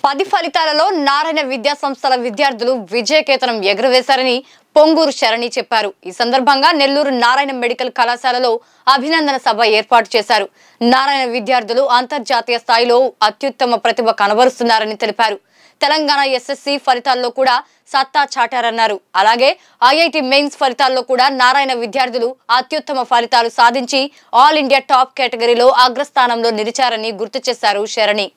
10 ఫలితాలలో నారాయణ విద్యా సంస్థల విద్యార్థులు విజయకేతనం ఎగురవేశారని పొంగూరు శరణి చెప్పారు. ఈ సందర్భంగా నెల్లూరు నారాయణ మెడికల్ కళాశాలలో అభినందన సభ ఏర్పాటు చేశారు. నారాయణ విద్యార్థులు అంతర్జాతీయ స్థాయిలో అత్యుత్తమ ప్రతిభ కనబరుస్తున్నారని తెలిపారు. తెలంగాణ ఎస్ఎస్సి ఫలితాల్లో కూడా సత్తా చాటారన్నారు. అలాగే ఐఐటి మెయిన్స్ ఫలితాల్లో కూడా నారాయణ విద్యార్థులు అత్యుత్తమ ఫలితాలు సాధించి ఆల్ ఇండియా టాప్ కేటగిరీలో అగ్రస్థానంలో నిలిచారని గుర్తు చేశారు శరణి.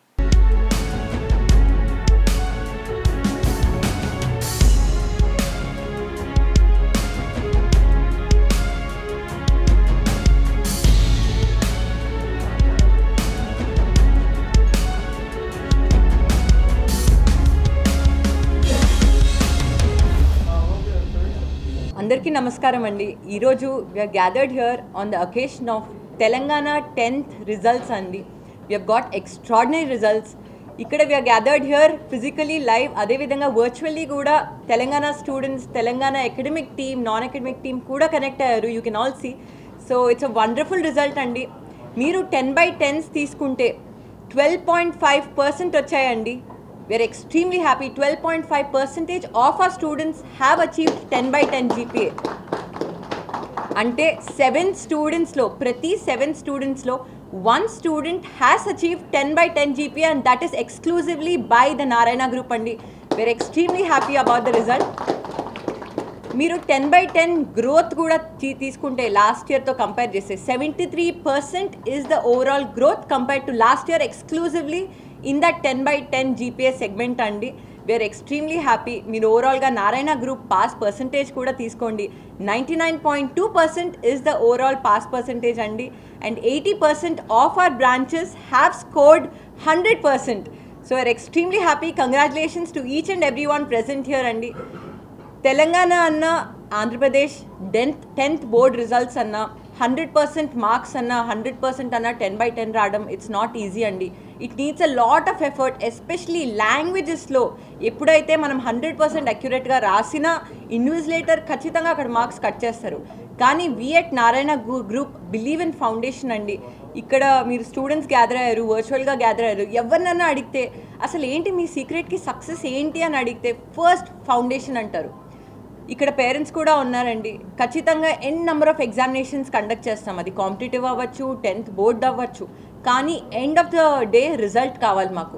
అందరికీ నమస్కారం అండి. ఈరోజు we're gathered here on the occasion of Telangana 10th results అండి. We're got extraordinary results. ఇక్కడ we're gathered here physically live, అదేవిధంగా వర్చువల్లీ కూడా Telangana students, Telangana academic team, non academic team కూడా కనెక్ట్ అయ్యారు. You can all see. So it's a wonderful result అండి. మీరు 10/10s తీసుకుంటే 12.5% వచ్చాయండి. We are extremely happy. 12.5% of our students have achieved 10/10 GPA. Ante 7 students lo, prati 7 students lo, 1 student has achieved 10/10 GPA, and that is exclusively by the Narayana group andi. We are extremely happy about the result. మీరు 10/10 growth కూడా తీసుకుంటే last ఇయర్తో compare చేస్తే 73% is the overall growth compared to last year exclusively in that 10/10 GPA segment అండి. We are extremely happy. మీరు ఓవరాల్గా Narayana group pass percentage కూడా తీసుకోండి. 99.2% is the overall pass percentage అండి. And 80% of our branches have scored 100%. So we're extremely happy. Congratulations to each and everyone present here అండి. తెలంగాణ అన్న, Andhra Pradesh 10th board results అన్న, 100% marks అన్న, 100% అన్న 10/10 రావడం ఇట్స్ నాట్ ఈజీ అండి. It needs a lot of effort. Especially లాంగ్వేజెస్లో ఎప్పుడైతే మనం 100% అక్యురేట్గా రాసిన ఇన్విజిలేటర్ ఖచ్చితంగా అక్కడ మార్క్స్ కట్ చేస్తారు. కానీ we at Narayana group believe in foundation అండి. ఇక్కడ మీరు స్టూడెంట్స్ గ్యాదర్ అయ్యారు, వర్చువల్గా గ్యాదర్ అయ్యారు. ఎవరినన్నా అడిగితే అసలు ఏంటి మీ సీక్రెట్కి సక్సెస్ ఏంటి అని అడిగితే ఫస్ట్ ఫౌండేషన్ అంటారు. ఇక్కడ పేరెంట్స్ కూడా ఉన్నారండి. ఖచ్చితంగా నెంబర్ ఆఫ్ ఎగ్జామినేషన్స్ కండక్ట్ చేస్తాం. అది కాంపిటేటివ్ అవ్వచ్చు, 10th బోర్డ్ అవ్వచ్చు. కానీ end of the day result కావాలి మాకు.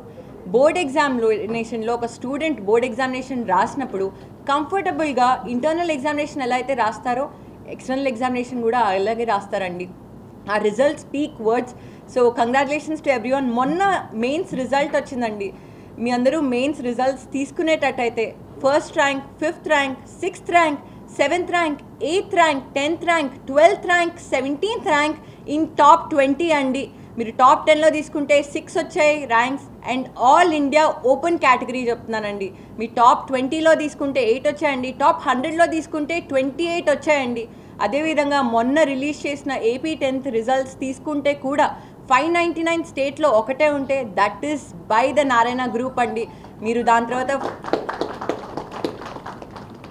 బోర్డ్ ఎగ్జామినేషన్లో ఒక స్టూడెంట్ బోర్డ్ ఎగ్జామినేషన్ రాసినప్పుడు కంఫర్టబుల్గా ఇంటర్నల్ ఎగ్జామినేషన్ ఎలా అయితే రాస్తారో ఎక్స్టర్నల్ ఎగ్జామినేషన్ కూడా అలాగే రాస్తారండి. ఆ result speak words. So congratulations to everyone. మొన్న మెయిన్స్ రిజల్ట్ వచ్చిందండి. మీ అందరూ మెయిన్స్ రిజల్ట్స్ తీసుకునేటట్టయితే 1st rank, 5th rank, 6th rank, 7th rank, 8th rank, 10th rank, 12th rank, 17th rank in top 20 అండి. మీరు టాప్ 10లో తీసుకుంటే 6 వచ్చాయి ranks. And all India open category చెప్తున్నానండి. మీ టాప్ 20లో తీసుకుంటే 8 వచ్చాయండి. టాప్ 100లో తీసుకుంటే 28 వచ్చాయండి. అదేవిధంగా మొన్న రిలీజ్ చేసిన ఏపీ 10th రిజల్ట్స్ తీసుకుంటే కూడా 599 స్టేట్లో ఒకటే ఉంటే that is by the Narayana group అండి. మీరు దాని తర్వాత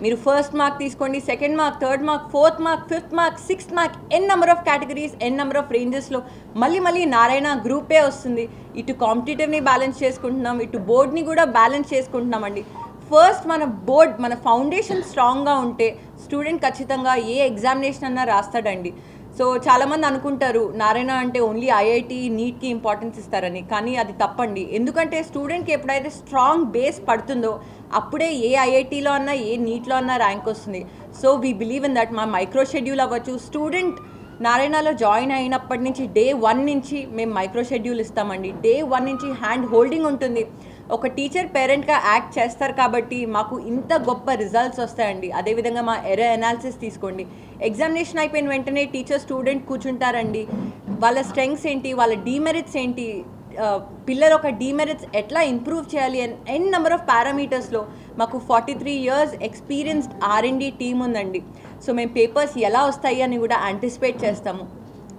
మీరు 1st మార్క్ తీసుకోండి, 2nd mark, 3rd mark, 4th mark, 5th mark, 6th mark, number of categories, number of రేంజెస్లో మళ్ళీ నారాయణ గ్రూపే వస్తుంది. ఇటు కాంపిటేటివ్ని బ్యాలెన్స్ చేసుకుంటున్నాం, ఇటు బోర్డ్ని కూడా బ్యాలెన్స్ చేసుకుంటున్నామండి. ఫస్ట్ మన బోర్డ్, మన ఫౌండేషన్ స్ట్రాంగ్గా ఉంటే స్టూడెంట్ ఖచ్చితంగా ఏ ఎగ్జామినేషన్ అన్నా రాస్తాడండి. సో చాలామంది అనుకుంటారు నారాయణ అంటే ఓన్లీ ఐఐటి, నీట్కి ఇంపార్టెన్స్ ఇస్తారని. కానీ అది తప్పండి. ఎందుకంటే స్టూడెంట్కి ఎప్పుడైతే స్ట్రాంగ్ బేస్ పడుతుందో అప్పుడే ఏ ఐఐటీలో అన్నా, ఏ నీట్లో అన్నా ర్యాంక్ వస్తుంది. So we believe in that. మా మైక్రో షెడ్యూల్ అవ్వచ్చు, స్టూడెంట్ నారాయణలో జాయిన్ అయినప్పటి నుంచి డే 1 నుంచి మేము మైక్రో షెడ్యూల్ ఇస్తామండి. డే 1 నుంచి హ్యాండ్ హోల్డింగ్ ఉంటుంది. ఒక టీచర్ పేరెంట్గా యాక్ట్ చేస్తారు కాబట్టి మాకు ఇంత గొప్ప రిజల్ట్స్ వస్తాయండి. అదేవిధంగా మా ఎర్రర్ అనాలిసిస్ తీసుకోండి. ఎగ్జామినేషన్ అయిపోయిన వెంటనే టీచర్ స్టూడెంట్ కూర్చుంటారండి. వాళ్ళ స్ట్రెంగ్స్ ఏంటి, వాళ్ళ డీమెరిట్స్ ఏంటి, పిల్లలు ఒక డీమెరిట్స్ ఎట్లా ఇంప్రూవ్ చేయాలి అండ్ నెంబర్ ఆఫ్ పారామీటర్స్లో మాకు 43 years ఎక్స్పీరియన్స్డ్ R&D టీమ్ ఉందండి. సో మేము పేపర్స్ ఎలా వస్తాయి అని కూడా యాంటిసిపేట్ చేస్తాము.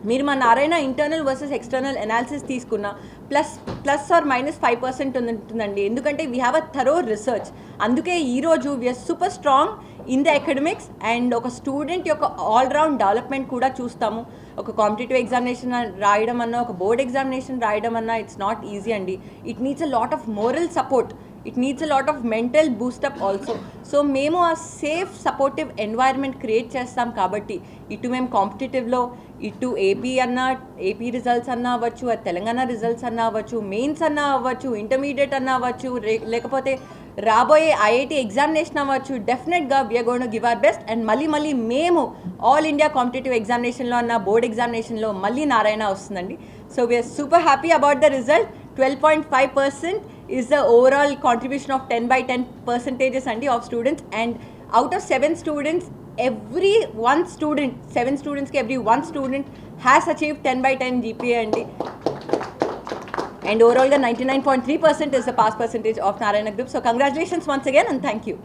మీరు మా Narayana internal versus external analysis తీసుకున్న ప్లస్ ఆర్ మైనస్ 5% ఉంటుందండి. ఎందుకంటే we have a thorough research. అందుకే ఈరోజు we are super strong in the academics and ఒక స్టూడెంట్ యొక్క ఆల్రౌండ్ డెవలప్మెంట్ కూడా చూస్తాము. ఒక కాంపిటేటివ్ ఎగ్జామినేషన్ రాయడం అన్నా, ఒక బోర్డ్ ఎగ్జామినేషన్ రాయడం అన్నా ఇట్స్ నాట్ ఈజీ అండి. It needs a lot of moral support, it needs a lot of mental boost up also. So మేము ఆ సేఫ్ సపోర్టివ్ ఎన్వైర్న్మెంట్ క్రియేట్ చేస్తాం కాబట్టి ఇటు మేము కాంపిటేటివ్లో ఇటు ఏపీ రిజల్ట్స్ అన్నా అవ్వచ్చు, తెలంగాణ రిజల్ట్స్ అన్నా అవ్వచ్చు, మెయిన్స్ అన్నా అవ్వచ్చు, ఇంటర్మీడియట్ అన్నా అవ్వచ్చు, లేకపోతే రాబోయే ఐఐటి ఎగ్జామినేషన్ అవ్వచ్చు, డెఫినెట్గా we are going to give our best. And మళ్ళీ మేము ఆల్ ఇండియా కాంపిటేటివ్ ఎగ్జామినేషన్లో అన్న బోర్డ్ ఎగ్జామినేషన్లో మళ్ళీ నారాయణ వస్తుందండి. So we are super happy about the result. 12.5% is the overall contribution of 10/10% అండి of students, and out of 7 students, every one student, 7 students ki every one student has achieved 10/10 GPA అండి. And overall 99.3% is the pass percentage of Narayana Group. So congratulations once again and thank you.